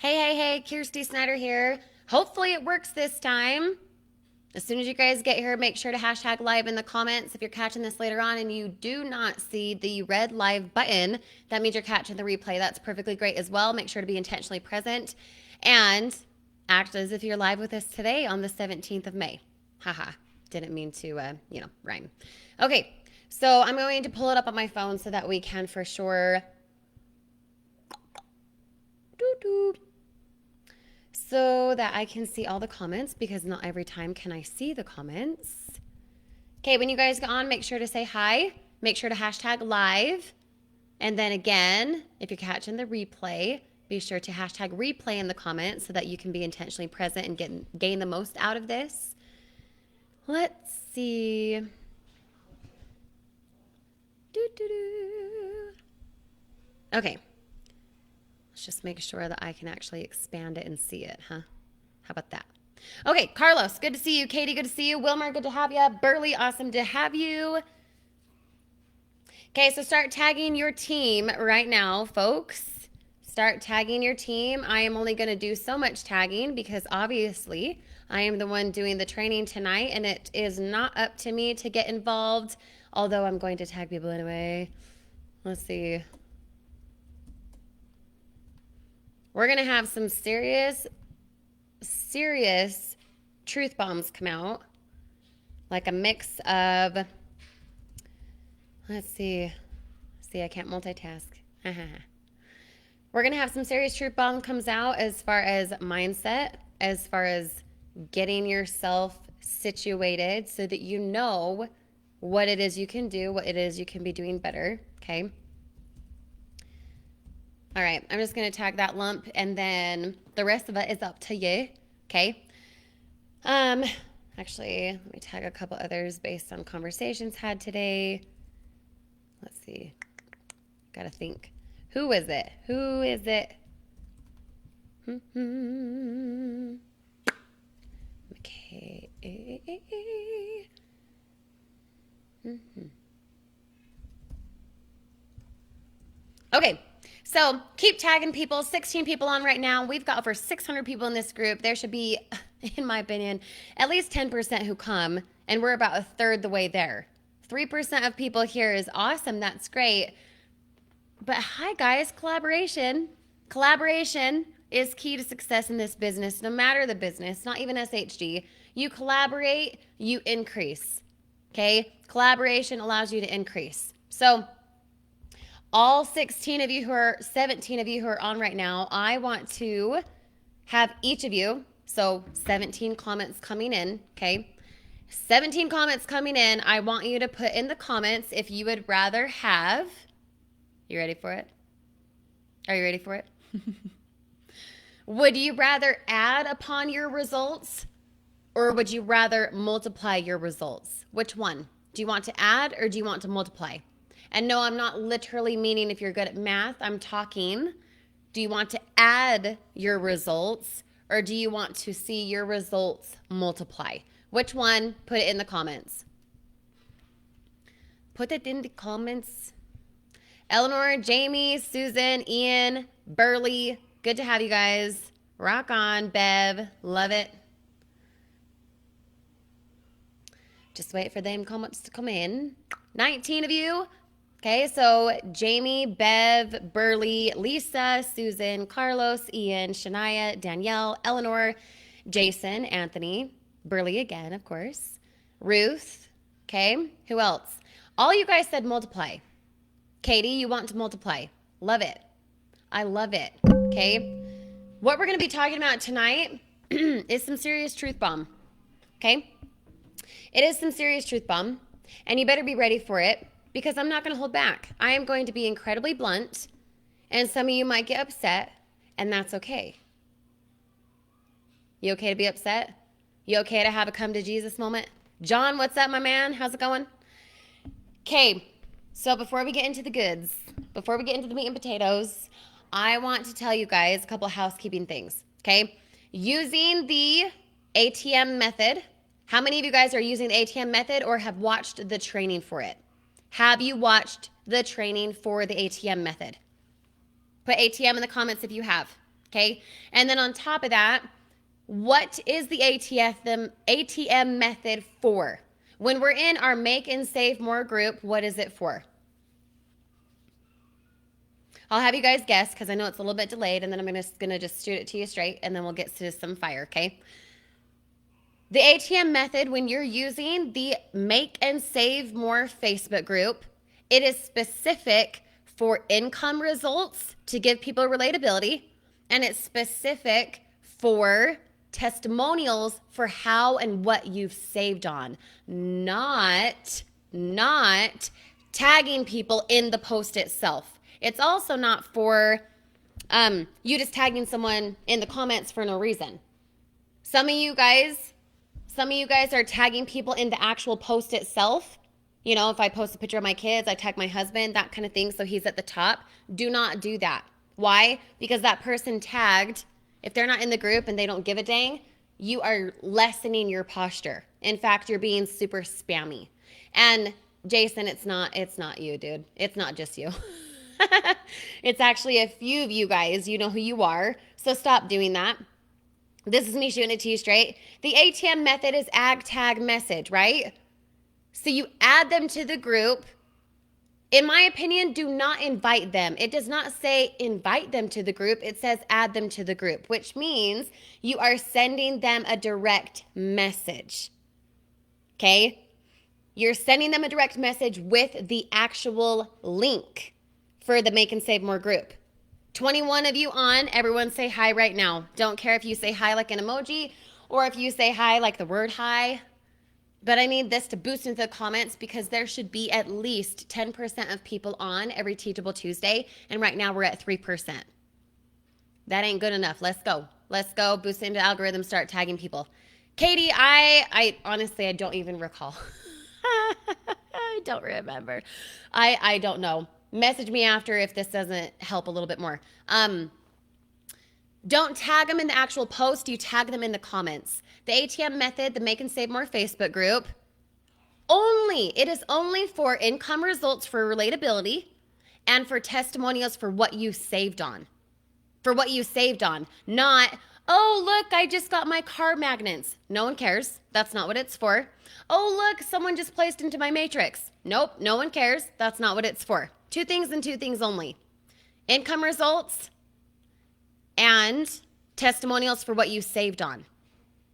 Hey, Kirsty Snyder here. Hopefully it works this time. As soon as you guys get here, make sure to hashtag live in the comments. If you're catching this later on and you do not see the red live button, that means you're catching the replay. That's perfectly great as well. Make sure to be intentionally present and act as if you're live with us today on the 17th of May. Haha, didn't mean to, rhyme. Okay, so I'm going to pull it up on my phone so that we can for sure so that I can see all the comments because not every time can I see the comments. Okay, when you guys get on, make sure to say hi. Make sure to hashtag live. And then again, if you're catching the replay, be sure to hashtag replay in the comments so that you can be intentionally present and gain the most out of this. Let's see. Okay. Let's just make sure that I can actually expand it and see it, huh? How about that? Okay, Carlos, good to see you. Katie, good to see you. Wilmer, good to have you. Burley, awesome to have you. Okay, so start tagging your team right now, folks. Start tagging your team. I am only going to do so much tagging because obviously I am the one doing the training tonight and it is not up to me to get involved, although I'm going to tag people anyway. Let's see. We're going to have some serious truth bombs come out. Like a mix of, let's see. See, I can't multitask. We're going to have some serious truth bomb comes out as far as mindset, as far as getting yourself situated so that you know what it is you can do, what it is you can be doing better, okay? All right, I'm just going to tag that lump, and then the rest of it is up to you, okay? Actually, let me tag a couple others based on conversations had today. Let's see. Got to think. Who is it? Who is it? Okay. Okay. So keep tagging people. 16 people on right now. We've got over 600 people in this group. There should be, in my opinion, at least 10% who come, and we're about a third the way there. 3% of people here is awesome. That's great. But hi, guys, collaboration. Collaboration is key to success in this business, no matter the business, not even SHG. You collaborate, you increase. Okay? Collaboration allows you to increase. So, all 17 of you who are on right now, I want to have each of you, so 17 comments coming in, okay? 17 comments coming in. I want you to put in the comments if you would rather have, you ready for it? Are you ready for it? Would you rather add upon your results or would you rather multiply your results? Which one? Do you want to add or do you want to multiply? And no, I'm not literally meaning if you're good at math. I'm talking, do you want to add your results or do you want to see your results multiply? Which one? Put it in the comments. Put it in the comments. Eleanor, Jamie, Susan, Ian, Burley, good to have you guys. Rock on, Bev. Love it. Just wait for them comments to come in. 19 of you. Okay, so Jamie, Bev, Burley, Lisa, Susan, Carlos, Ian, Shania, Danielle, Eleanor, Jason, Anthony, Burley again, of course, Ruth, okay, who else? All you guys said multiply. Katie, you want to multiply. Love it. I love it, okay? What we're going to be talking about tonight is some serious truth bomb, okay? It is some serious truth bomb, and you better be ready for it. Because I'm not going to hold back. I am going to be incredibly blunt, and some of you might get upset, and that's okay. You okay to be upset? You okay to have a come to Jesus moment? John, what's up, my man? How's it going? Okay, so before we get into the goods, before we get into the meat and potatoes, I want to tell you guys a couple of housekeeping things, okay? Using the ATM method, how many of you guys are using the ATM method or have watched the training for it? Have you watched the training for the ATM method? Put ATM in the comments if you have. Okay. And then on top of that, what is the ATM method for? When we're in our Make and Save More group, what is it for? I'll have you guys guess because I know it's a little bit delayed, and then I'm gonna just shoot it to you straight, and then we'll get to some fire, okay? The ATM method, when you're using the Make and Save More Facebook group, it is specific for income results to give people relatability, and it's specific for testimonials for how and what you've saved on, not tagging people in the post itself. It's also not for you just tagging someone in the comments for no reason. Some of you guys are tagging people in the actual post itself. You know, if I post a picture of my kids, I tag my husband, that kind of thing, so he's at the top. Do not do that. Why? Because that person tagged, if they're not in the group and they don't give a dang, you are lessening your posture. In fact, you're being super spammy. And Jason, it's not you, dude. It's not just you. It's actually a few of you guys. You know who you are. So stop doing that. This is me shooting it to you straight. The ATM method is ag tag message, right? So you add them to the group. In my opinion, do not invite them. It does not say invite them to the group. It says add them to the group, which means you are sending them a direct message. Okay? You're sending them a direct message with the actual link for the Make and Save More group. 21 of you on, everyone say hi right now. Don't care if you say hi like an emoji or if you say hi like the word hi. But I need this to boost into the comments because there should be at least 10% of people on every Teachable Tuesday. And right now we're at 3%. That ain't good enough. Let's go. Let's go. Boost into the algorithm. Start tagging people. Katie, I honestly, I don't even recall. I don't remember. I don't know. Message me after if this doesn't help a little bit more. Don't tag them in the actual post. You tag them in the comments. The ATM method, the Make and Save More Facebook group, it is only for income results for relatability and for testimonials for what you saved on. For what you saved on. Not, oh, look, I just got my car magnets. No one cares. That's not what it's for. Oh, look, someone just placed into my matrix. Nope, no one cares. That's not what it's for. Two things and two things only. Income results and testimonials for what you saved on.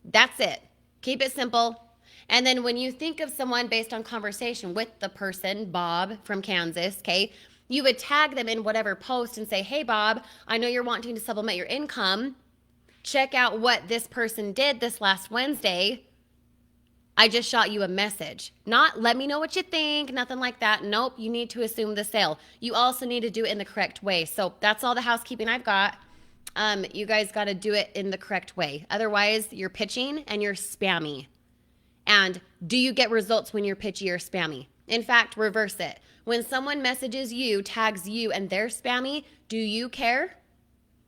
That's it. Keep it simple. And then when you think of someone based on conversation with the person, Bob from Kansas, okay, you would tag them in whatever post and say, hey, Bob, I know you're wanting to supplement your income. Check out what this person did this last Wednesday. I just shot you a message. Not let me know what you think, nothing like that. Nope, you need to assume the sale. You also need to do it in the correct way. So that's all the housekeeping I've got. You guys got to do it in the correct way. Otherwise, you're pitching and you're spammy. And do you get results when you're pitchy or spammy? In fact, reverse it. When someone messages you, tags you, and they're spammy, do you care?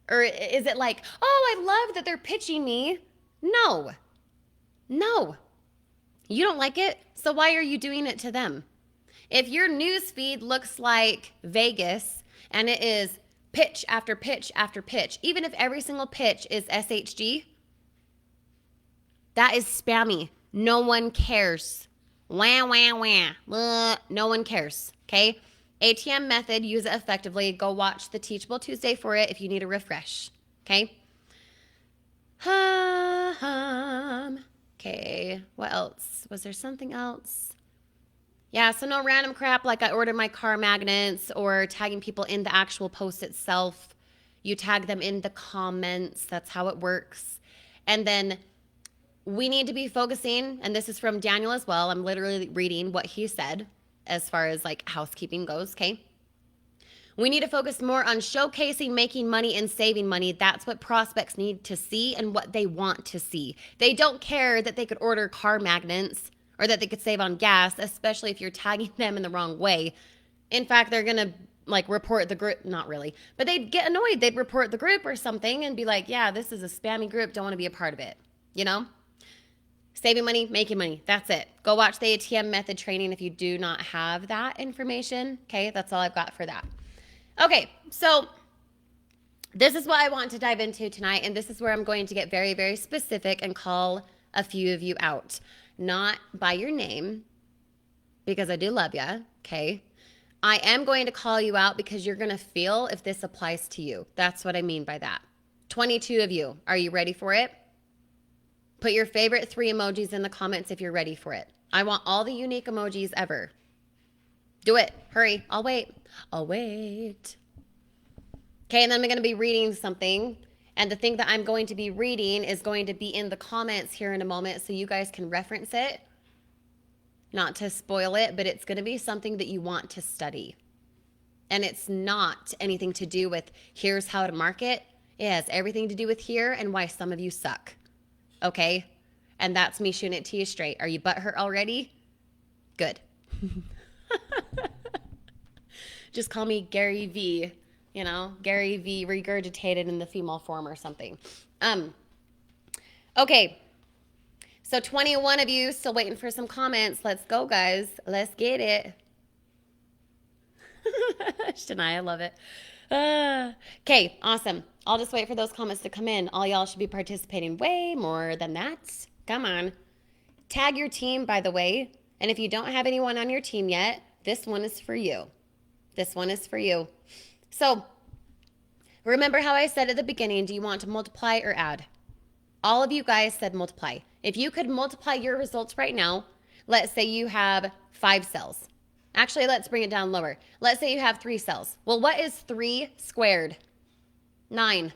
Or is it like, oh, I love that they're pitching me? No. You don't like it, so why are you doing it to them? If your news feed looks like Vegas and it is pitch after pitch after pitch, even if every single pitch is SHG, that is spammy. No one cares. Wah, wah, wah. No one cares, okay? ATM method, use it effectively. Go watch the Teachable Tuesday for it if you need a refresh, okay? Okay, what else? Was there something else? Yeah, so no random crap like I ordered my car magnets or tagging people in the actual post itself. You tag them in the comments. That's how it works. And then we need to be focusing, and this is from Daniel as well. I'm literally reading what he said as far as like housekeeping goes, okay? We need to focus more on showcasing, making money, and saving money. That's what prospects need to see and what they want to see. They don't care that they could order car magnets or that they could save on gas, especially if you're tagging them in the wrong way. In fact, they're going to like report the group. Not really, but they'd get annoyed. They'd report the group or something and be like, yeah, this is a spammy group. Don't want to be a part of it. You know? Saving money, making money. That's it. Go watch the ATM method training if you do not have that information. Okay, that's all I've got for that. Okay, so This is what I want to dive into tonight, and this is where I'm going to get very, very specific and call a few of you out. Not by your name, because I do love you, okay? I am going to call you out because you're going to feel if this applies to you. That's what I mean by that. 22 of you. Are you ready for it? Put your favorite 3 emojis in the comments if you're ready for it. I want all the unique emojis ever. Do it. Hurry. I'll wait. I'll wait. Okay, and then I'm going to be reading something. And the thing that I'm going to be reading is going to be in the comments here in a moment so you guys can reference it. Not to spoil it, but it's going to be something that you want to study. And it's not anything to do with here's how to market. It has everything to do with here and why some of you suck. Okay? And that's me shooting it to you straight. Are you butthurt already? Good. Just call me Gary V. You know, Gary V regurgitated in the female form or something. Okay. So 21 of you still waiting for some comments. Let's go, guys. Let's get it. Shania, I love it. Okay, awesome. I'll just wait for those comments to come in. All y'all should be participating way more than that. Come on. Tag your team, by the way. And if you don't have anyone on your team yet, this one is for you. This one is for you. So remember how I said at the beginning, do you want to multiply or add? All of you guys said multiply. If you could multiply your results right now, let's say you have 5 cells. Actually, let's bring it down lower. Let's say you have 3 cells. Well, what is 3 squared? 9,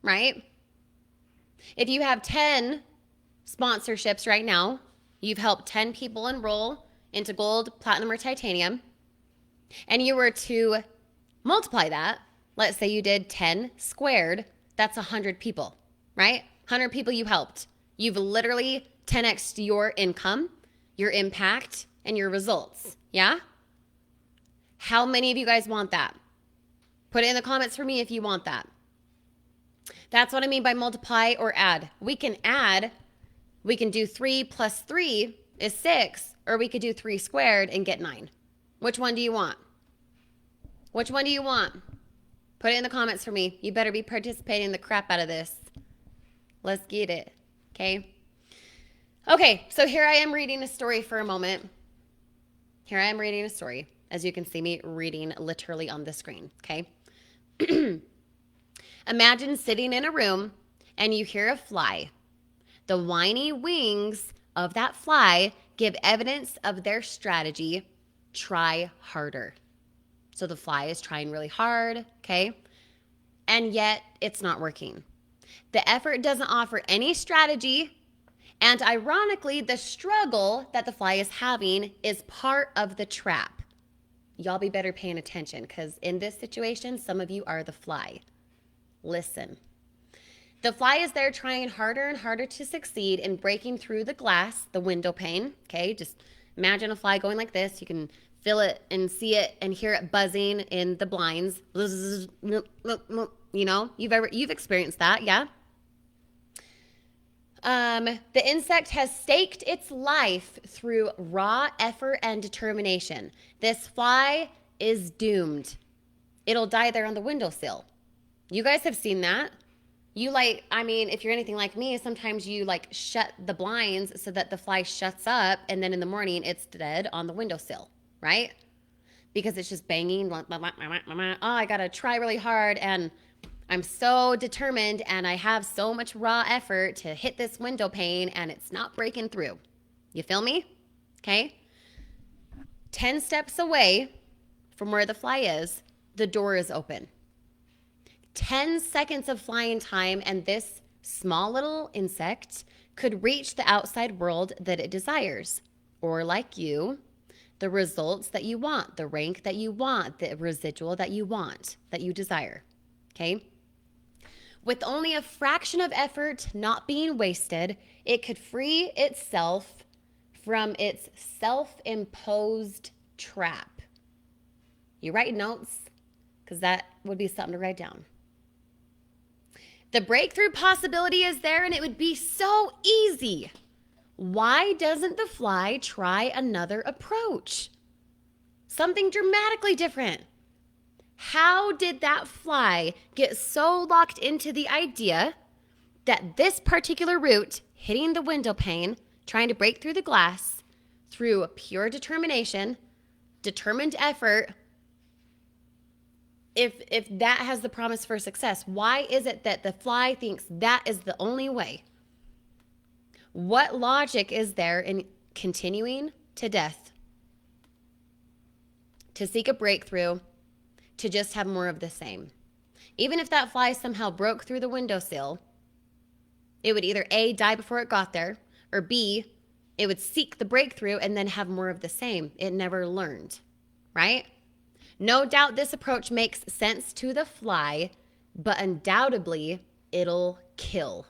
right? If you have 10 sponsorships right now, you've helped 10 people enroll into gold, platinum, or titanium, and you were to multiply that, let's say you did 10 squared, that's 100 people, right? 100 people you helped. You've literally 10x'd your income, your impact, and your results, yeah? How many of you guys want that? Put it in the comments for me if you want that. That's what I mean by multiply or add. We can add, we can do 3 plus 3 is 6, or we could do 3 squared and get 9. Which one do you want? Which one do you want? Put it in the comments for me. You better be participating the crap out of this. Let's get it, okay? Okay, so here I am reading a story for a moment. Here I am reading a story, as you can see me reading literally on the screen, okay? Imagine sitting in a room and you hear a fly. The whiny wings of that fly give evidence of their strategy, try harder. So the fly is trying really hard, okay? And yet it's not working. The effort doesn't offer any strategy. And ironically, the struggle that the fly is having is part of the trap. Y'all be better paying attention because in this situation, some of you are the fly. Listen. The fly is there trying harder and harder to succeed in breaking through the glass, the window pane, okay? Just imagine a fly going like this. You can feel it and see it and hear it buzzing in the blinds. You know, you've experienced that, yeah? The insect has staked its life through raw effort and determination. This fly is doomed. It'll die there on the windowsill. You guys have seen that. If you're anything like me, sometimes you shut the blinds so that the fly shuts up and then in the morning it's dead on the windowsill, right? Because it's just banging. Oh, I got to try really hard and I'm so determined and I have so much raw effort to hit this window pane and it's not breaking through. You feel me? Okay. 10 steps away from where the fly is, the door is open. 10 seconds of flying time and this small little insect could reach the outside world that it desires. Or like you, the results that you want, the rank that you want, the residual that you want, that you desire. Okay? With only a fraction of effort not being wasted, it could free itself from its self-imposed trap. You write notes? Because that would be something to write down. The breakthrough possibility is there and it would be so easy. Why doesn't the fly try another approach? Something dramatically different. How did that fly get so locked into the idea that this particular root hitting the window pane, trying to break through the glass through pure determination, determined effort, if that has the promise for success, why is it that the fly thinks that is the only way? What logic is there in continuing to death, to seek a breakthrough, to just have more of the same? Even if that fly somehow broke through the windowsill, it would either A, die before it got there, or B, it would seek the breakthrough and then have more of the same. It never learned, right? No doubt this approach makes sense to the fly, but undoubtedly it'll kill.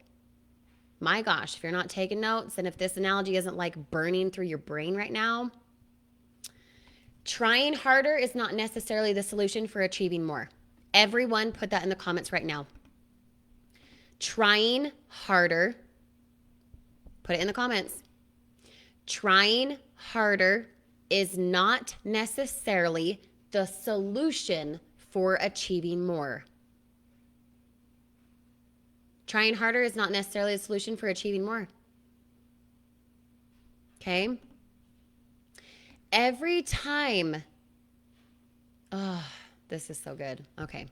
My gosh, if you're not taking notes and if this analogy isn't like burning through your brain right now, trying harder is not necessarily the solution for achieving more. Everyone put that in the comments right now. Trying harder, put it in the comments. Trying harder is not necessarily the solution for achieving more. Trying harder is not necessarily a solution for achieving more. Okay? Every time, oh, this is so good. Okay.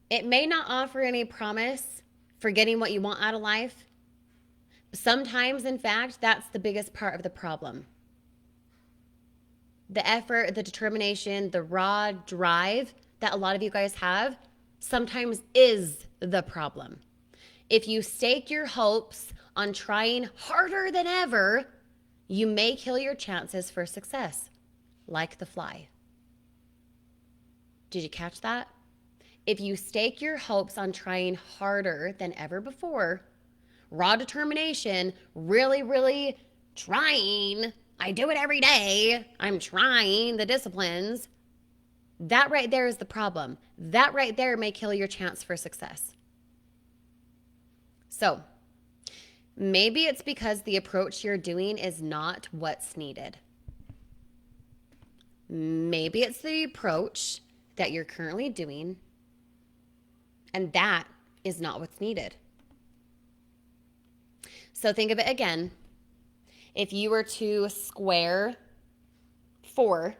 It may not offer any promise for getting what you want out of life. Sometimes, in fact, that's the biggest part of the problem. The effort, the determination, the raw drive that a lot of you guys have sometimes is the problem. If you stake your hopes on trying harder than ever, you may kill your chances for success, like the fly. Did you catch that? If you stake your hopes on trying harder than ever before, raw determination, really, really trying, I do it every day, I'm trying the disciplines, that right there is the problem. That right there may kill your chance for success. So, maybe it's because the approach you're doing is not what's needed. Maybe it's the approach that you're currently doing, and that is not what's needed. So think of it again. If you were to square 4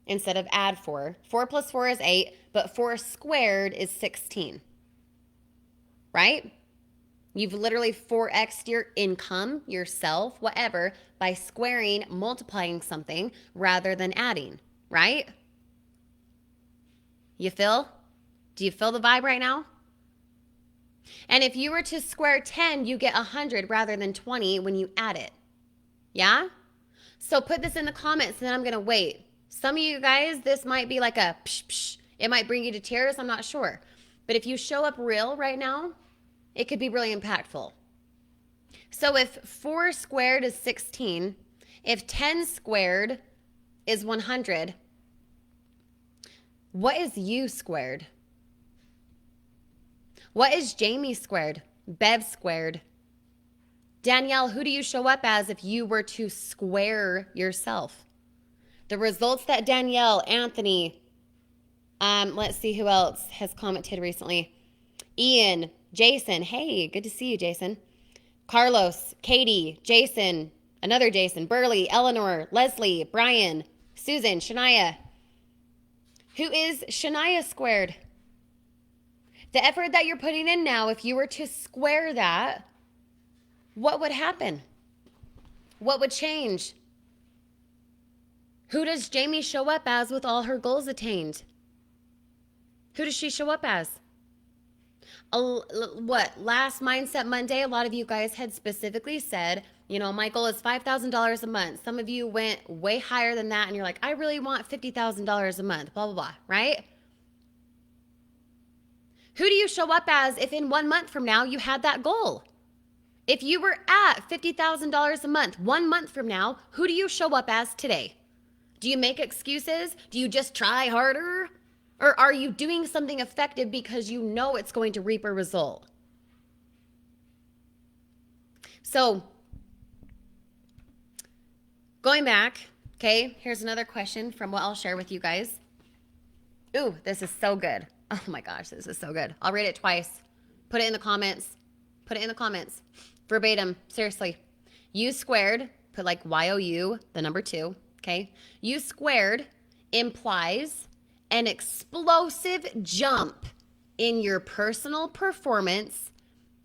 instead of add 4, 4 plus 4 is 8, but 4 squared is 16, right? You've literally 4x'd your income, yourself, whatever, by squaring, multiplying something rather than adding, right? You feel? Do you feel the vibe right now? And if you were to square 10, you get 100 rather than 20 when you add it. Yeah? So put this in the comments and then I'm going to wait. Some of you guys, this might be like a psh psh. It might bring you to tears. I'm not sure. But if you show up real right now, it could be really impactful. So if 4 squared is 16, if 10 squared is 100, what is U squared? What is Jamie squared? Bev squared? Danielle, who do you show up as if you were to square yourself? The results that Danielle, Anthony, let's see who else has commented recently. Ian, Jason. Hey, good to see you, Jason. Carlos, Katie, Jason, another Jason, Burley, Eleanor, Leslie, Brian, Susan, Shania. Who is Shania squared? The effort that you're putting in now, if you were to square that, what would happen? What would change? Who does Jamie show up as with all her goals attained? Who does she show up as? Last Mindset Monday, a lot of you guys had specifically said, you know, my goal is $5,000 a month. Some of you went way higher than that and you're like, I really want $50,000 a month, blah, blah, blah, right? Who do you show up as if in 1 month from now you had that goal? If you were at $50,000 a month, 1 month from now, who do you show up as today? Do you make excuses? Do you just try harder? Or are you doing something effective because you know it's going to reap a result? So, going back, okay, here's another question from what I'll share with you guys. Ooh, this is so good. Oh my gosh, this is so good. I'll read it twice. Put it in the comments. Put it in the comments. Verbatim. Seriously. U squared, put like YOU, the number 2, okay? U squared implies an explosive jump in your personal performance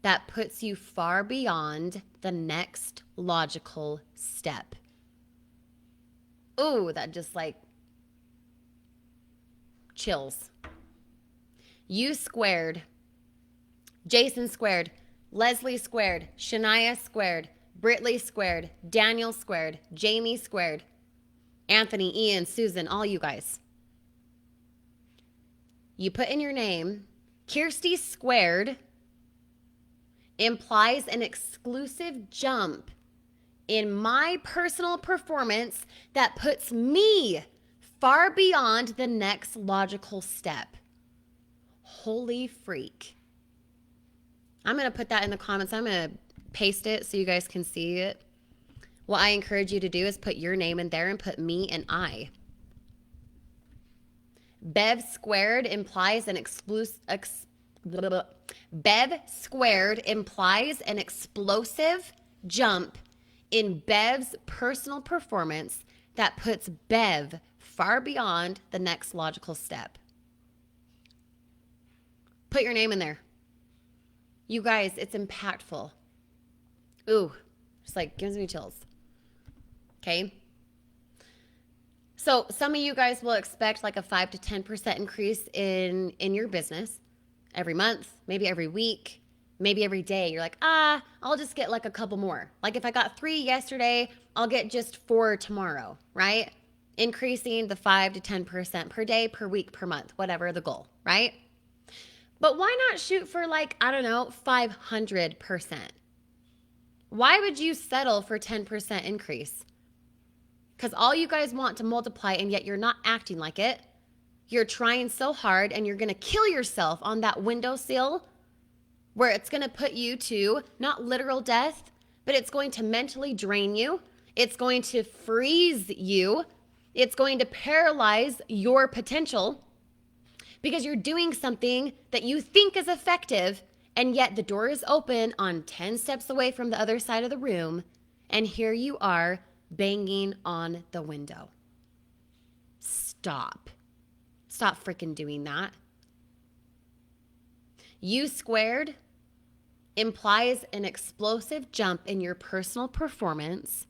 that puts you far beyond the next logical step. Ooh, that just like chills. U squared, Jason squared, Leslie squared, Shania squared, Britley squared, Daniel squared, Jamie squared, Anthony, Ian, Susan, all you guys. You put in your name, Kirsty squared implies an exclusive jump in my personal performance that puts me far beyond the next logical step. Holy freak. I'm going to put that in the comments. I'm going to paste it so you guys can see it. What I encourage you to do is put your name in there and put me and I. Bev squared implies an explosive jump in Bev's personal performance that puts Bev far beyond the next logical step. Put your name in there. You guys, it's impactful. Ooh, just like gives me chills. Okay. So some of you guys will expect like a 5 to 10% increase in your business every month, maybe every week, maybe every day. You're like, I'll just get like a couple more. Like if I got 3 yesterday, I'll get just 4 tomorrow, right? Increasing the 5 to 10% per day, per week, per month, whatever the goal, right? But why not shoot for like, I don't know, 500%? Why would you settle for 10% increase? Because all you guys want to multiply and yet you're not acting like it. You're trying so hard and you're going to kill yourself on that windowsill where it's going to put you to not literal death, but it's going to mentally drain you. It's going to freeze you. It's going to paralyze your potential because you're doing something that you think is effective and yet the door is open on 10 steps away from the other side of the room and here you are banging on the window. Stop. Stop freaking doing that. U squared implies an explosive jump in your personal performance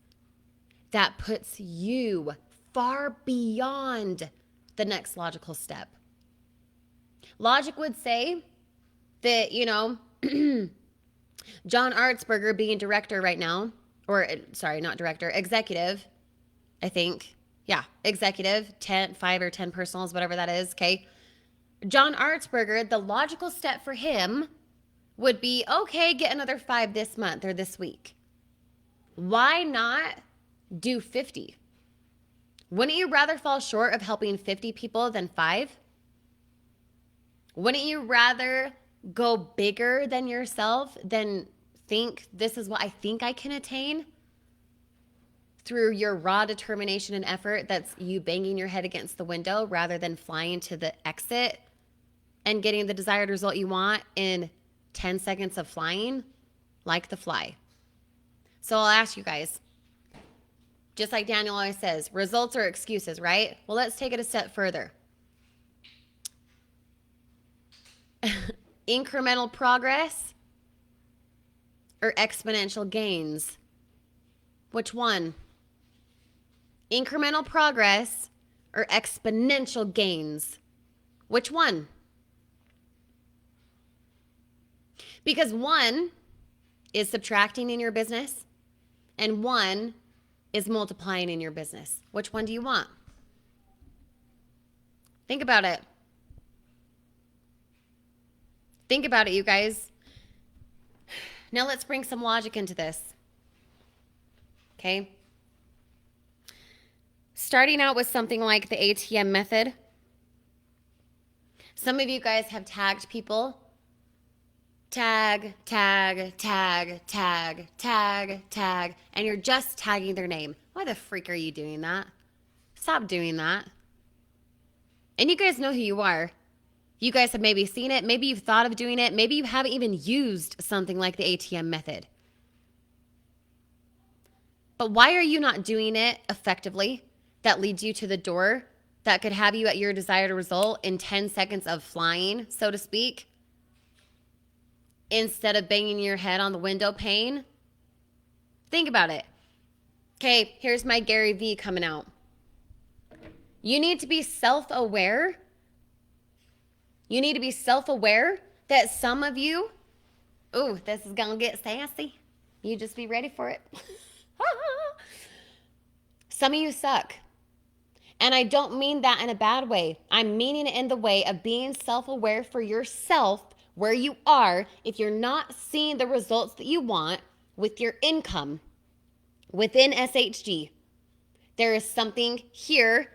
that puts you far beyond the next logical step. Logic would say that, John Artsberger being director right now, or sorry, not director, executive, I think. Yeah, executive, 5 or 10 personals, whatever that is, okay? John Artsberger, the logical step for him would be, okay, get another 5 this month or this week. Why not do 50? Wouldn't you rather fall short of helping 50 people than 5? Wouldn't you rather go bigger than yourself than think this is what I think I can attain? Through your raw determination and effort, that's you banging your head against the window rather than flying to the exit and getting the desired result you want in 10 seconds of flying, like the fly. So I'll ask you guys, just like Daniel always says, results are excuses, right? Well, let's take it a step further. Incremental progress or exponential gains? Which one? Incremental progress or exponential gains? Which one? Because one is subtracting in your business and one is multiplying in your business. Which one do you want? Think about it. Think about it, you guys. Now let's bring some logic into this. Okay? Starting out with something like the ATM method. Some of you guys have tagged people. Tag, tag, tag, tag, tag, tag, and you're just tagging their name. Why the freak are you doing that? Stop doing that. And you guys know who you are. You guys have maybe seen it. Maybe you've thought of doing it. Maybe you haven't even used something like the ATM method. But why are you not doing it effectively that leads you to the door that could have you at your desired result in 10 seconds of flying, so to speak, instead of banging your head on the window pane? Think about it. Okay, here's my Gary Vee coming out. You need to be self-aware. You need to be self-aware that some of you, ooh, this is going to get sassy. You just be ready for it. Some of you suck. And I don't mean that in a bad way. I'm meaning it in the way of being self-aware for yourself, where you are. If you're not seeing the results that you want with your income within SHG, there is something here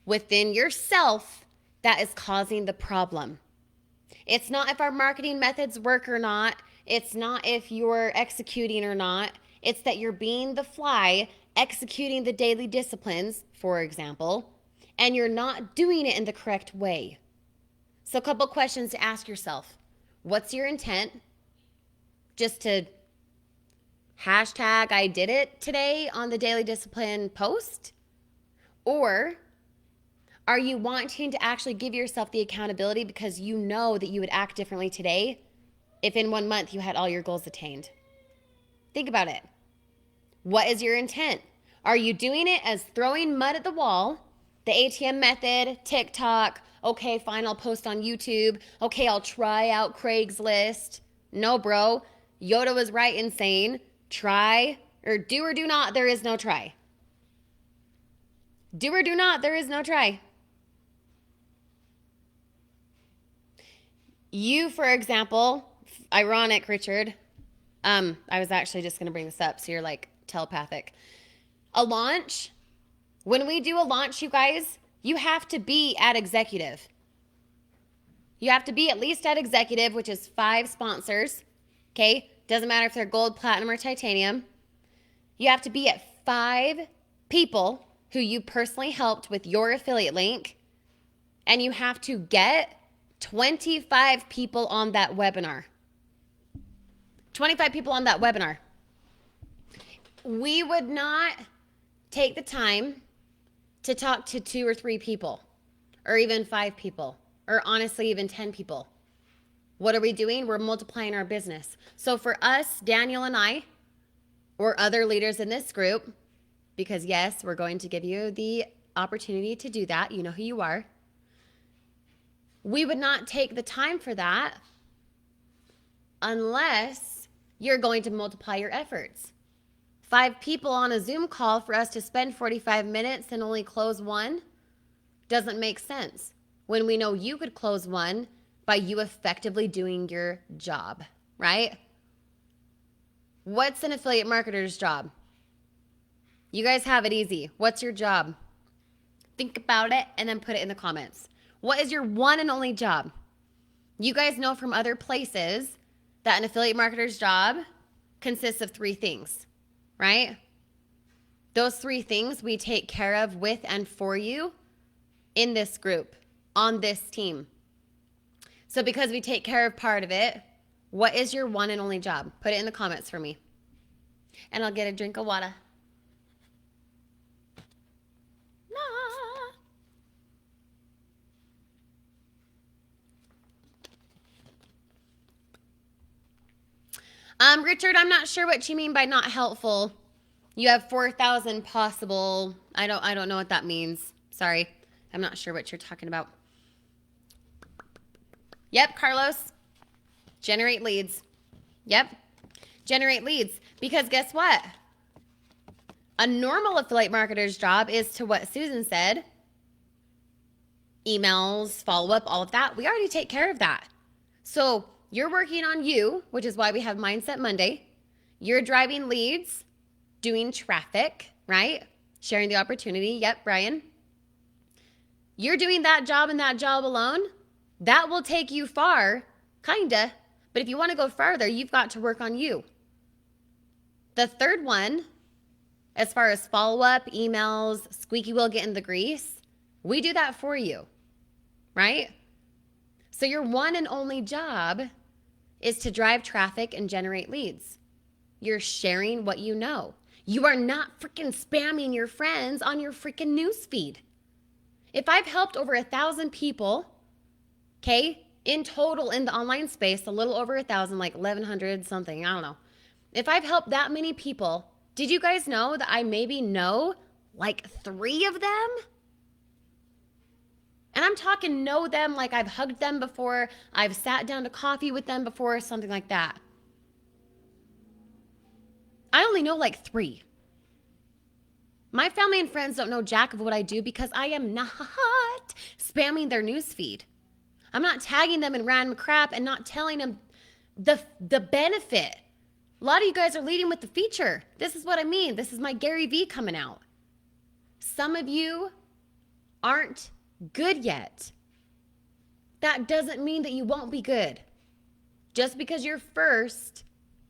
within yourself that is causing the problem. It's not if our marketing methods work or not. It's not if you're executing or not. It's that you're being the fly, executing the daily disciplines, for example, and you're not doing it in the correct way. So a couple questions to ask yourself. What's your intent? Just to hashtag I did it today on the daily discipline post? Or are you wanting to actually give yourself the accountability because you know that you would act differently today if in 1 month you had all your goals attained? Think about it. What is your intent? Are you doing it as throwing mud at the wall, the ATM method, TikTok, okay, fine, I'll post on YouTube, okay, I'll try out Craigslist? No, bro. Yoda was right in saying try, or do not, there is no try. Do or do not, there is no try. You, for example, ironic, Richard. I was actually just going to bring this up, so you're like telepathic. A launch, when we do a launch, you guys, you have to be at executive. You have to be at least at executive, which is 5 sponsors, okay? Doesn't matter if they're gold, platinum, or titanium. You have to be at 5 people who you personally helped with your affiliate link, and you have to get 25 people on that webinar. 25 people on that webinar. We would not take the time to talk to 2 or 3 people, or even 5 people, or honestly, even 10 people. What are we doing? We're multiplying our business. So for us, Daniel and I, or other leaders in this group, because yes, we're going to give you the opportunity to do that. You know who you are. We would not take the time for that unless you're going to multiply your efforts. 5 people on a Zoom call for us to spend 45 minutes and only close 1 doesn't make sense when we know you could close 1 by you effectively doing your job, right? What's an affiliate marketer's job? You guys have it easy. What's your job? Think about it and then put it in the comments. What is your one and only job? You guys know from other places that an affiliate marketer's job consists of 3 things, right? Those 3 things we take care of with and for you in this group, on this team. So because we take care of part of it, what is your one and only job? Put it in the comments for me. And I'll get a drink of water. Richard, I'm not sure what you mean by not helpful. You have 4,000 possible. I don't know what that means. Sorry. I'm not sure what you're talking about. Yep, Carlos. Generate leads. Yep. Generate leads. Because guess what? A normal affiliate marketer's job is to what Susan said. Emails, follow-up, all of that. We already take care of that. So you're working on you, which is why we have Mindset Monday. You're driving leads, doing traffic, right? Sharing the opportunity. Yep, Brian. You're doing that job and that job alone. That will take you far, kinda. But if you want to go farther, you've got to work on you. The third one, as far as follow-up, emails, squeaky wheel getting the grease, we do that for you. right? So your one and only job is to drive traffic and generate leads. You're sharing what you know. You are not freaking spamming your friends on your freaking news feed. If I've helped over 1,000 people, okay, in total in the online space, a little over 1,000, like 1,100 something, I don't know. If I've helped that many people, did you guys know that I maybe know like 3 of them? And I'm talking know them like I've hugged them before, I've sat down to coffee with them before, something like that. I only know like 3. My family and friends don't know jack of what I do because I am not spamming their newsfeed. I'm not tagging them in random crap and not telling them the benefit. A lot of you guys are leading with the feature. This is what I mean. This is my Gary Vee coming out. Some of you aren't good yet. That doesn't mean that you won't be good. Just because you're first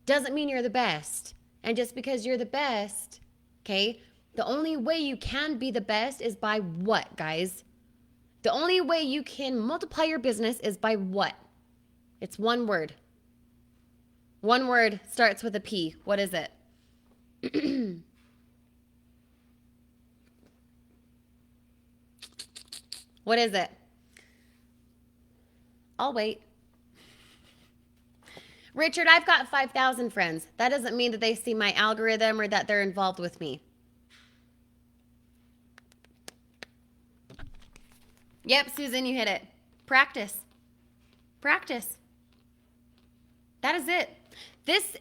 doesn't mean you're the best. And just because you're the best, okay, the only way you can be the best is by what, guys? The only way you can multiply your business is by what? It's one word. One word starts with a P. What is it? What is it? I'll wait. Richard, I've got 5,000 friends. That doesn't mean that they see my algorithm or that they're involved with me. Yep, Susan, you hit it. Practice. Practice. That is it. This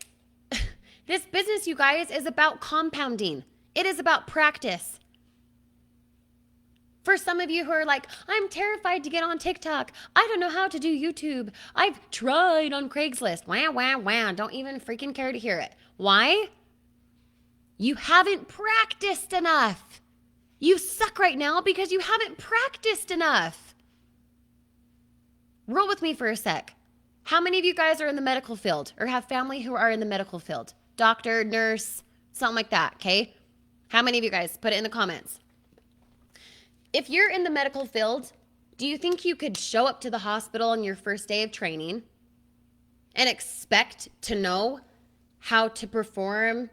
business, you guys, is about compounding. It is about practice. For some of you who are like, I'm terrified to get on TikTok. I don't know how to do YouTube. I've tried on Craigslist. Wah, wah, wah. Don't even freaking care to hear it. Why? You haven't practiced enough. You suck right now because you haven't practiced enough. Roll with me for a sec. How many of you guys are in the medical field or have family who are in the medical field? Doctor, nurse, something like that, okay? How many of you guys? Put it in the comments. If you're in the medical field, do you think you could show up to the hospital on your first day of training and expect to know how to perform,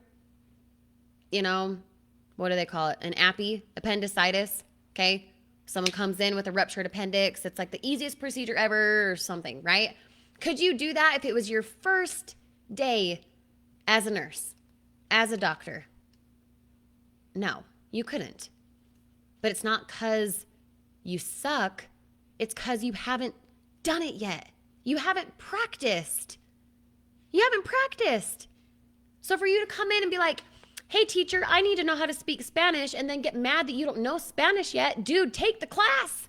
what do they call it? An appendicitis, okay? Someone comes in with a ruptured appendix. It's like the easiest procedure ever or something, right? Could you do that if it was your first day as a nurse, as a doctor? No, you couldn't. But it's not because you suck. It's because you haven't done it yet. You haven't practiced. You haven't practiced. So for you to come in and be like, hey, teacher, I need to know how to speak Spanish, and then get mad that you don't know Spanish yet, dude, take the class.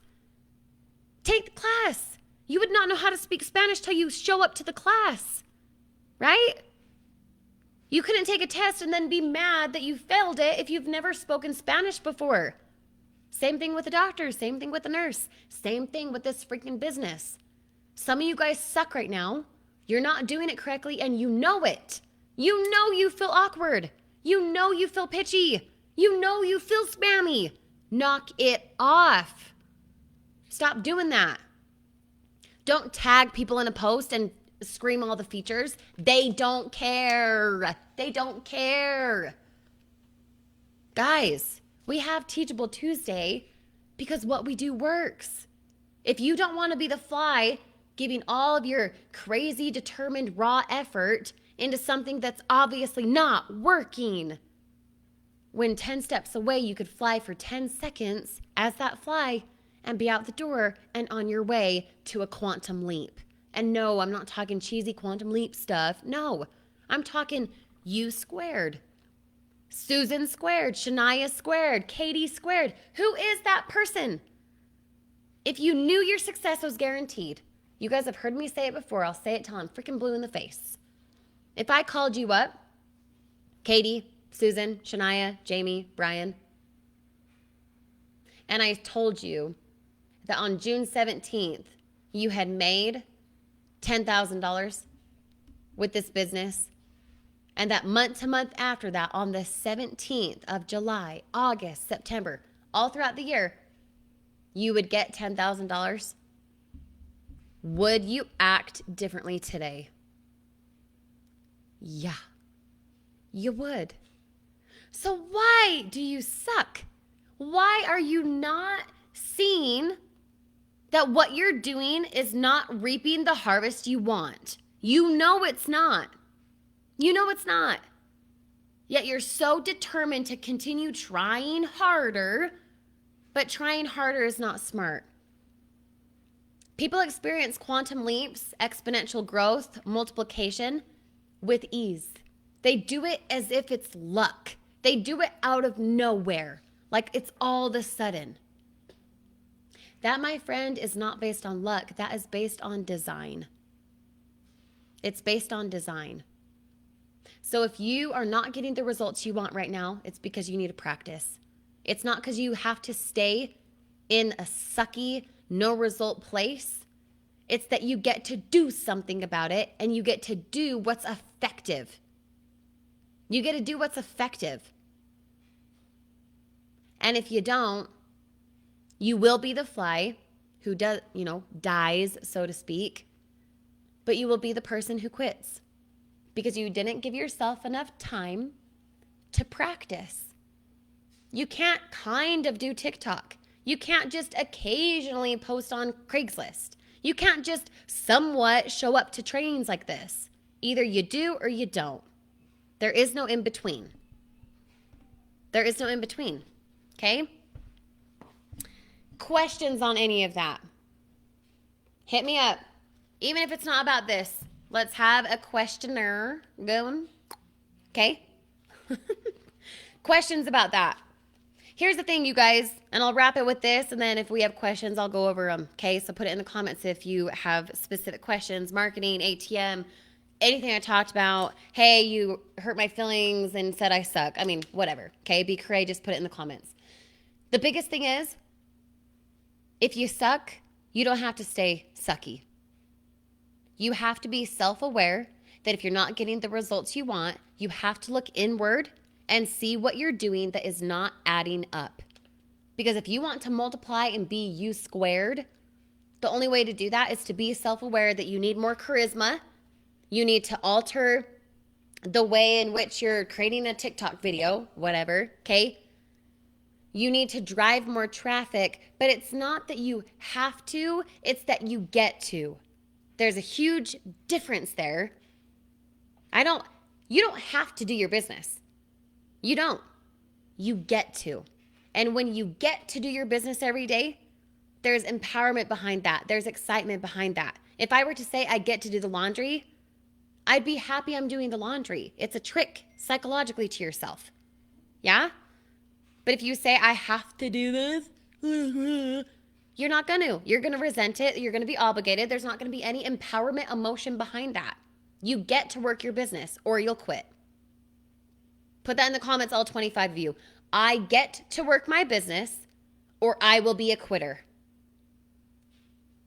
Take the class. You would not know how to speak Spanish till you show up to the class, right? You couldn't take a test and then be mad that you failed it if you've never spoken Spanish before. Same thing with a doctor, same thing with a nurse, same thing with this freaking business. Some of you guys suck right now. You're not doing it correctly and you know it. You know you feel awkward. You know you feel pitchy. You know you feel spammy. Knock it off. Stop doing that. Don't tag people in a post and scream all the features. They don't care. They don't care. Guys, we have Teachable Tuesday because what we do works. If you don't want to be the fly giving all of your crazy, determined, raw effort into something that's obviously not working, when 10 steps away you could fly for 10 seconds as that fly and be out the door and on your way to a quantum leap. And no, I'm not talking cheesy quantum leap stuff. No, I'm talking U squared. Susan squared, Shania squared, Katie squared. Who is that person? If you knew your success was guaranteed, you guys have heard me say it before. I'll say it till I'm freaking blue in the face. If I called you up, Katie, Susan, Shania, Jamie, Brian, and I told you that on June 17th, you had made $10,000 with this business, and that month to month after that, on the 17th of July, August, September, all throughout the year, you would get $10,000. Would you act differently today? Yeah, you would. So why do you suck? Why are you not seeing that what you're doing is not reaping the harvest you want? You know it's not. You know it's not. Yet you're so determined to continue trying harder, but trying harder is not smart. People experience quantum leaps, exponential growth, multiplication with ease. They do it as if it's luck. They do it out of nowhere, like it's all of a sudden. That, my friend, is not based on luck. That is based on design. It's based on design. So if you are not getting the results you want right now, it's because you need to practice. It's not because you have to stay in a sucky, no result place. It's that you get to do something about it, and you get to do what's effective. You get to do what's effective. And if you don't, you will be the fly who dies, so to speak, but you will be the person who quits because you didn't give yourself enough time to practice. You can't kind of do TikTok. You can't just occasionally post on Craigslist. You can't just somewhat show up to trainings like this. Either you do or you don't. There is no in between. There is no in between. Okay? Questions on any of that? Hit me up. Even if it's not about this, let's have a questionnaire going. Okay? Questions about that. Here's the thing, you guys, and I'll wrap it with this, and then if we have questions, I'll go over them. Okay? So put it in the comments if you have specific questions, marketing, ATM, anything I talked about. Hey, you hurt my feelings and said I suck. I mean, whatever. Okay? Be courageous. Put it in the comments. The biggest thing is, if you suck, you don't have to stay sucky. You have to be self-aware that if you're not getting the results you want, you have to look inward and see what you're doing that is not adding up. Because if you want to multiply and be you squared, the only way to do that is to be self-aware that you need more charisma. You need to alter the way in which you're creating a TikTok video, whatever, okay? You need to drive more traffic, but it's not that you have to, it's that you get to. There's a huge difference there. You don't have to do your business. You don't. You get to. And when you get to do your business every day, there's empowerment behind that. There's excitement behind that. If I were to say I get to do the laundry, I'd be happy I'm doing the laundry. It's a trick psychologically to yourself. Yeah? But if you say, I have to do this, you're not going to. You're going to resent it. You're going to be obligated. There's not going to be any empowerment emotion behind that. You get to work your business or you'll quit. Put that in the comments, all 25 of you. I get to work my business or I will be a quitter.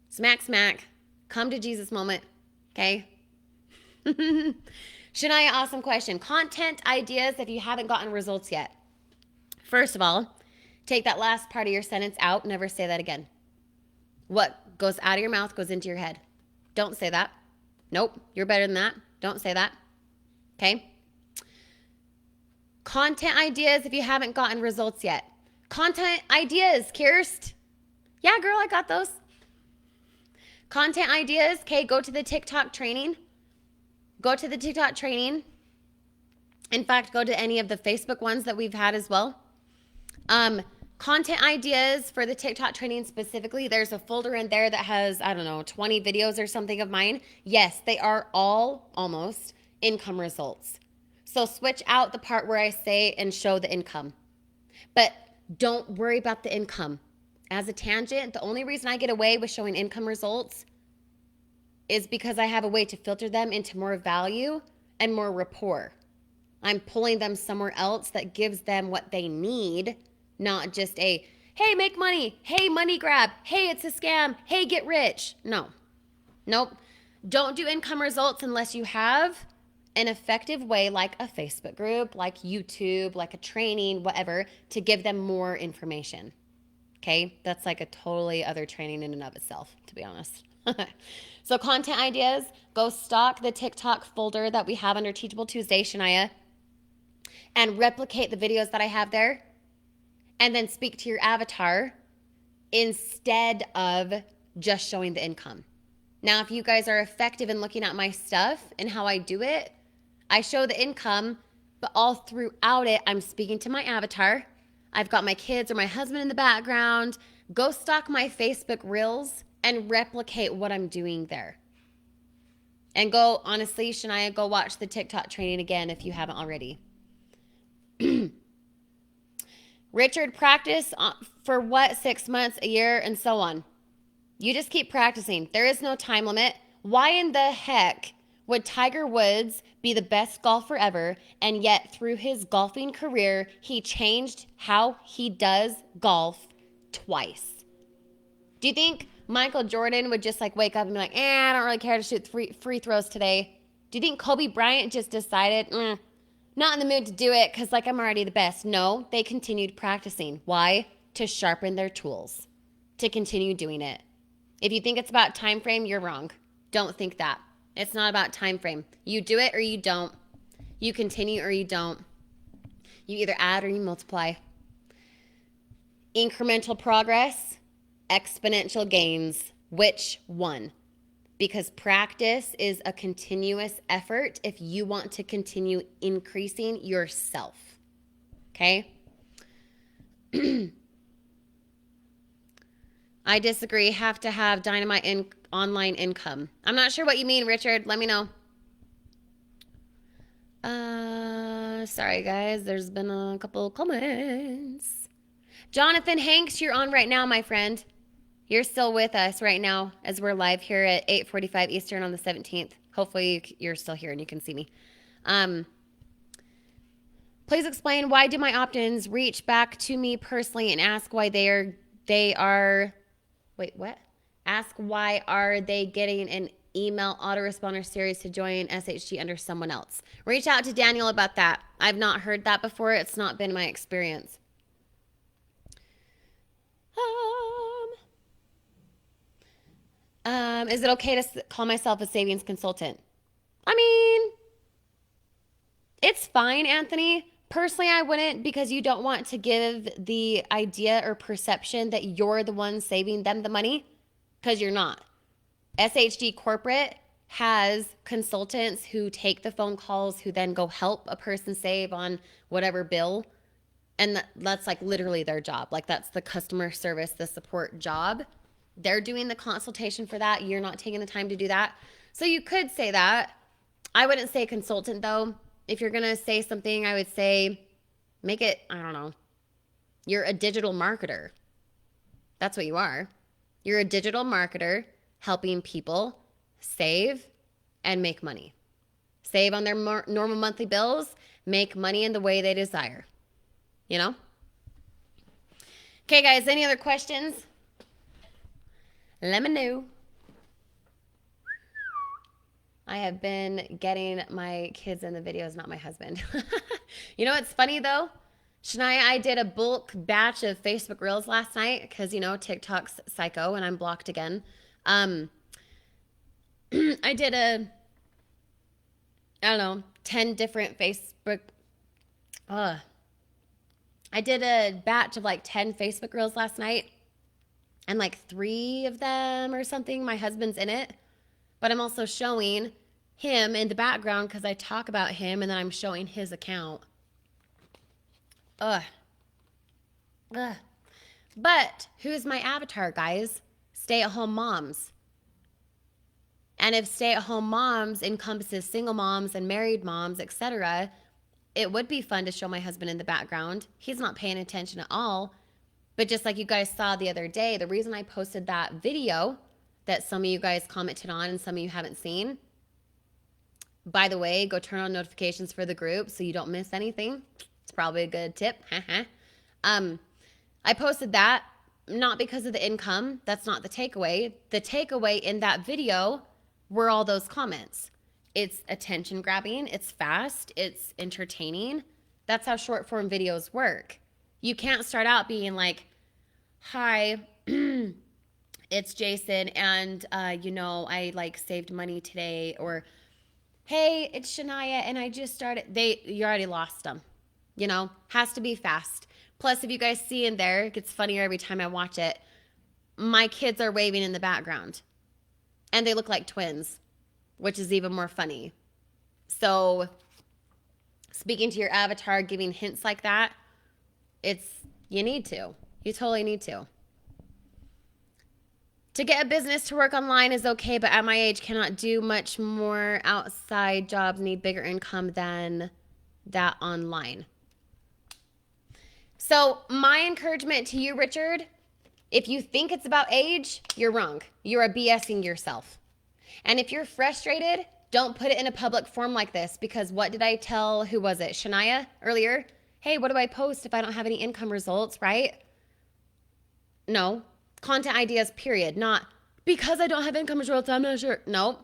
Smack, smack. Come to Jesus moment. Okay? Shania, awesome question. Content ideas if you haven't gotten results yet. First of all, take that last part of your sentence out. Never say that again. What goes out of your mouth goes into your head. Don't say that. Nope, you're better than that. Don't say that. Okay? Content ideas if you haven't gotten results yet. Content ideas, Kirst. Yeah, girl, I got those. Content ideas. Okay, go to the TikTok training. Go to the TikTok training. In fact, go to any of the Facebook ones that we've had as well. Content ideas for the TikTok training specifically, there's a folder in there that has, 20 videos or something of mine. Yes, they are all almost income results. So switch out the part where I say and show the income. But don't worry about the income. As a tangent, the only reason I get away with showing income results is because I have a way to filter them into more value and more rapport. I'm pulling them somewhere else that gives them what they need, not just a, hey, make money, hey, money grab, hey, it's a scam, hey, get rich. No. Nope. Don't do income results unless you have an effective way like a Facebook group, like YouTube, like a training, whatever, to give them more information. Okay? That's like a totally other training in and of itself, to be honest. So content ideas, go stalk the TikTok folder that we have under Teachable Tuesday, Shania, and replicate the videos that I have there, and then speak to your avatar instead of just showing the income. Now, if you guys are effective in looking at my stuff and how I do it, I show the income, but all throughout it, I'm speaking to my avatar. I've got my kids or my husband in the background. Go stalk my Facebook Reels and replicate what I'm doing there. And go, honestly, Shania, go watch the TikTok training again if you haven't already. Richard, practice for what, 6 months, a year, and so on. You just keep practicing. There is no time limit. Why in the heck would Tiger Woods be the best golfer ever, and yet through his golfing career, he changed how he does golf twice? Do you think Michael Jordan would just like wake up and be like, I don't really care to shoot free throws today? Do you think Kobe Bryant just decided, not in the mood to do it because like I'm already the best? No, they continued practicing. Why? To sharpen their tools, to continue doing it. If you think it's about time frame, you're wrong. Don't think that. It's not about time frame. You do it or you don't. You continue or you don't. You either add or you multiply. Incremental progress, exponential gains. Which one? Because practice is a continuous effort if you want to continue increasing yourself. Okay? I disagree. Have to have dynamite online income. I'm not sure what you mean, Richard. Let me know. Sorry, guys. There's been a couple comments. Jonathan Hanks, you're on right now, my friend. You're still with us right now as we're live here at 8:45 Eastern on the 17th. Hopefully you're still here and you can see me. Please explain, why do my opt-ins reach back to me personally and ask why Ask why are they getting an email autoresponder series to join SHG under someone else? Reach out to Daniel about that. I've not heard that before. It's not been my experience. Is it okay to call myself a savings consultant? I mean, it's fine, Anthony. Personally, I wouldn't, because you don't want to give the idea or perception that you're the one saving them the money, because you're not. SHG Corporate has consultants who take the phone calls, who then go help a person save on whatever bill. And that's like literally their job. Like that's the customer service, the support job. They're doing the consultation for that. You're not taking the time to do that. So you could say that. I wouldn't say consultant though. If you're going to say something, I would say make it, I don't know. You're a digital marketer. That's what you are. You're a digital marketer helping people save and make money. Save on their normal monthly bills, make money in the way they desire. You know? Okay, guys, any other questions? Let me know. I have been getting my kids in the videos, not my husband. You know what's funny though? Shania, I did a bulk batch of Facebook Reels last night because, you know, TikTok's psycho and I'm blocked again. I did 10 different Facebook. I did a batch of like 10 Facebook Reels last night. And like 3 of them or something, my husband's in it. But I'm also showing him in the background because I talk about him, and then I'm showing his account. But who's my avatar, guys? Stay-at-home moms. And if stay-at-home moms encompasses single moms and married moms, etc., it would be fun to show my husband in the background. He's not paying attention at all. But just like you guys saw the other day, the reason I posted that video that some of you guys commented on and some of you haven't seen, by the way, go turn on notifications for the group so you don't miss anything. It's probably a good tip. I posted that not because of the income. That's not the takeaway. The takeaway in that video were all those comments. It's attention grabbing. It's fast. It's entertaining. That's how short form videos work. You can't start out being like, hi, it's Jason, and I like saved money today, or hey, it's Shania, and I just started. You already lost them. Has to be fast. Plus, if you guys see in there, it gets funnier every time I watch it. My kids are waving in the background, and they look like twins, which is even more funny. So, speaking to your avatar, giving hints like that, you need to. You totally need to. To get a business to work online is okay, but at my age, cannot do much more outside jobs, need bigger income than that online. So my encouragement to you, Richard, if you think it's about age, you're wrong. You are BSing yourself. And if you're frustrated, don't put it in a public forum like this, because what did I tell, who was it, Shania earlier? Hey, what do I post if I don't have any income results, right? No. Content ideas, period. Not because I don't have income results, I'm not sure. No,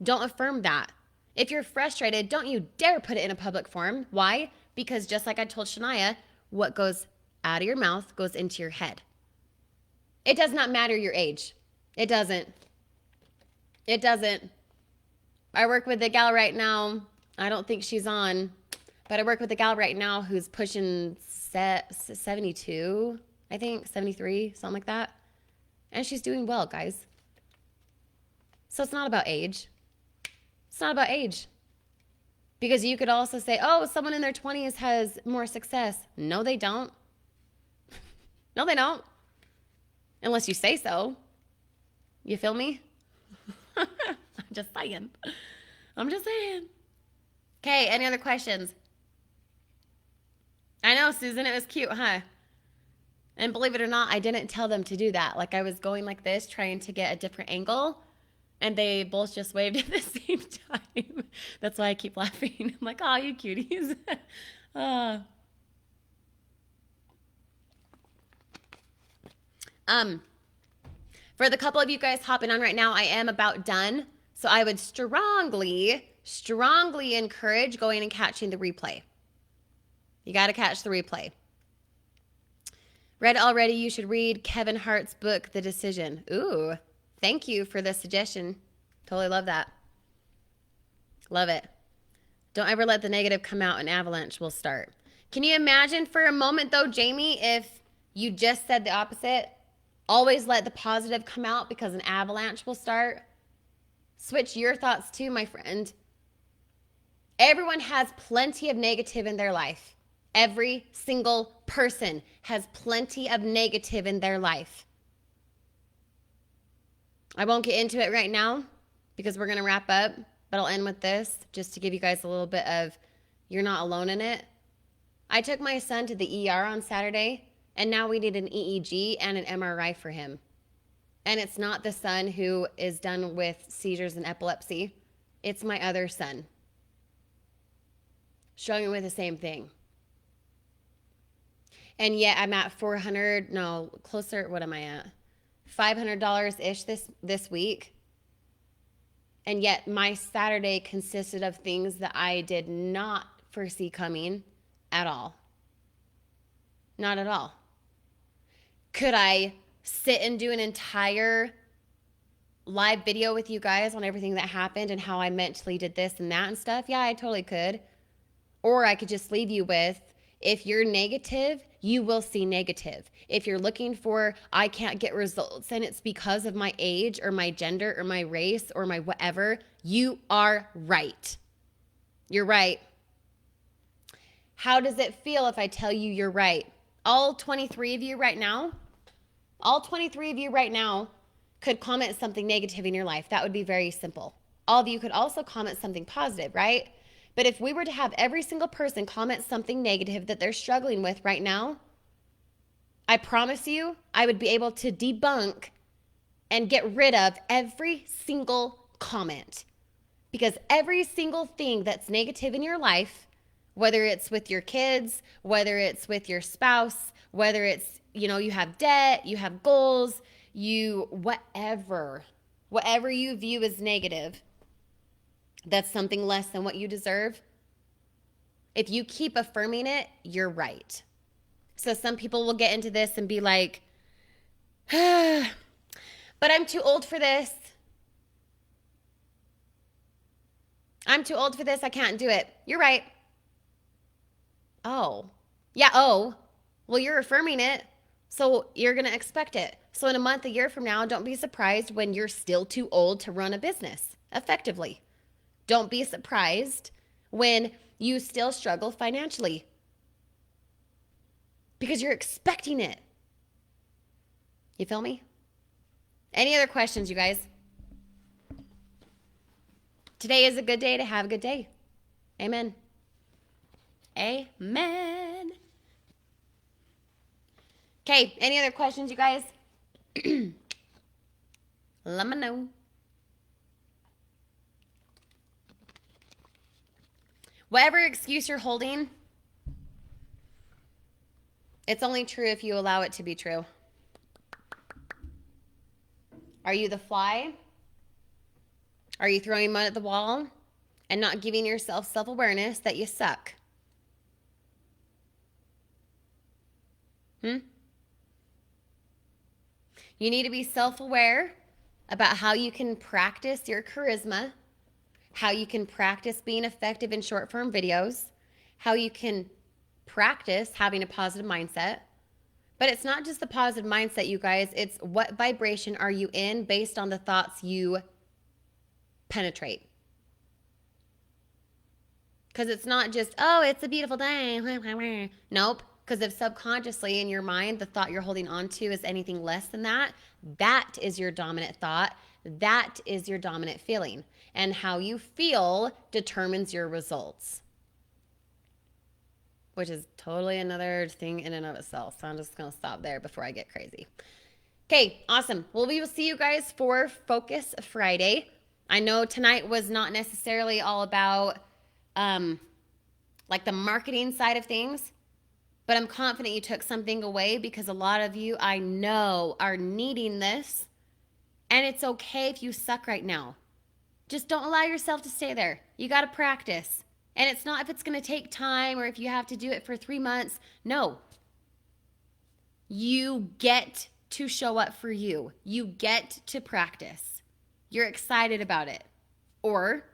don't affirm that. If you're frustrated, don't you dare put it in a public forum. Why? Because just like I told Shania, what goes out of your mouth goes into your head. It does not matter your age. It doesn't. It doesn't. I work with a gal right now. I don't think she's on, but I work with a gal right now who's pushing 72, I think, 73, something like that. And she's doing well, guys. So it's not about age. It's not about age. Because you could also say, oh, someone in their 20s has more success. No, they don't. No, they don't. Unless you say so. You feel me? I'm just saying. Okay, any other questions? I know, Susan, it was cute, huh? And believe it or not, I didn't tell them to do that. Like, I was going like this, trying to get a different angle, and they both just waved at the same time. That's why I keep laughing. I'm like, oh, you cuties. For the couple of you guys hopping on right now, I am about done. So I would strongly encourage going and catching the replay. You got to catch the replay. Read already, you should read Kevin Hart's book, The Decision. Ooh, thank you for the suggestion. Totally love that. Love it. Don't ever let the negative come out, an avalanche will start. Can you imagine for a moment, though, Jamie, if you just said the opposite? Always let the positive come out because an avalanche will start. Switch your thoughts too, my friend. Everyone has plenty of negative in their life. Every single person has plenty of negative in their life. I won't get into it right now because we're going to wrap up, but I'll end with this just to give you guys a little bit of, you're not alone in it. I took my son to the ER on Saturday, and now we need an EEG and an MRI for him. And it's not the son who is done with seizures and epilepsy. It's my other son. Struggling with the same thing. And yet I'm at what am I at? $500-ish this week. And yet my Saturday consisted of things that I did not foresee coming at all. Not at all. Could I sit and do an entire live video with you guys on everything that happened and how I mentally did this and that and stuff? Yeah, I totally could. Or I could just leave you with, if you're negative, you will see negative. If you're looking for, I can't get results and it's because of my age or my gender or my race or my whatever, you are right. You're right. How does it feel if I tell you you're right? All 23 of you right now could comment something negative in your life. That would be very simple. All of you could also comment something positive, right? But if we were to have every single person comment something negative that they're struggling with right now, I promise you, I would be able to debunk and get rid of every single comment. Because every single thing that's negative in your life, whether it's with your kids, whether it's with your spouse, whether it's, you have debt, you have goals, whatever you view as negative, that's something less than what you deserve. If you keep affirming it, you're right. So some people will get into this and be like, But I'm too old for this. I'm too old for this. I can't do it. You're right. Oh. Yeah, oh. Well, you're affirming it. So you're going to expect it. So in a month, a year from now, don't be surprised when you're still too old to run a business effectively. Don't be surprised when you still struggle financially because you're expecting it. You feel me? Any other questions, you guys? Today is a good day to have a good day. Amen. Amen. Okay, any other questions, you guys? Let me know. Whatever excuse you're holding, it's only true if you allow it to be true. Are you the fly? Are you throwing mud at the wall and not giving yourself self-awareness that you suck? You need to be self-aware about how you can practice your charisma, how you can practice being effective in short-form videos, how you can practice having a positive mindset. But it's not just the positive mindset, you guys. It's what vibration are you in based on the thoughts you penetrate. Because it's not just, oh, it's a beautiful day. Nope. Because if subconsciously in your mind, the thought you're holding on to is anything less than that, that is your dominant thought. That is your dominant feeling. And how you feel determines your results, which is totally another thing in and of itself. So I'm just going to stop there before I get crazy. Okay, awesome. Well, we will see you guys for Focus Friday. I know tonight was not necessarily all about like the marketing side of things, but I'm confident you took something away because a lot of you I know are needing this, and it's okay if you suck right now. Just don't allow yourself to stay there. You got to practice. And it's not if it's going to take time or if you have to do it for 3 months. No. You get to show up for you. You get to practice. You're excited about it. Or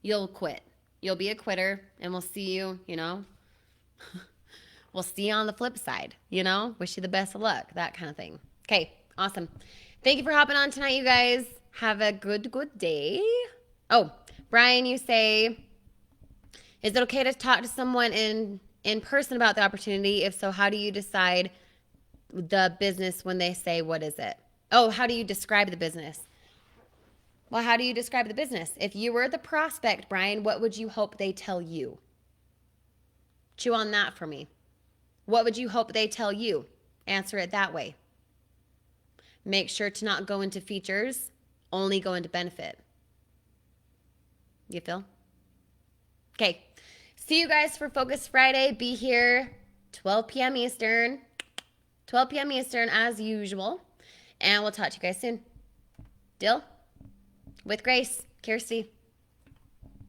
you'll quit. You'll be a quitter and we'll see you, we'll see you on the flip side, Wish you the best of luck, that kind of thing. Okay, awesome. Thank you for hopping on tonight, you guys. Have a good day. Oh, Brian, you say, is it okay to talk to someone in person about the opportunity? If so, how do you decide the business when they say, what is it? Oh, how do you describe the business? Well, how do you describe the business? If you were the prospect, Brian, what would you hope they tell you? Chew on that for me. What would you hope they tell you? Answer it that way. Make sure to not go into features, only go into benefit. You feel? Okay. See you guys for Focus Friday. Be here 12 p.m. Eastern. 12 p.m. Eastern as usual. And we'll talk to you guys soon. Deal? With Grace, Kirsty.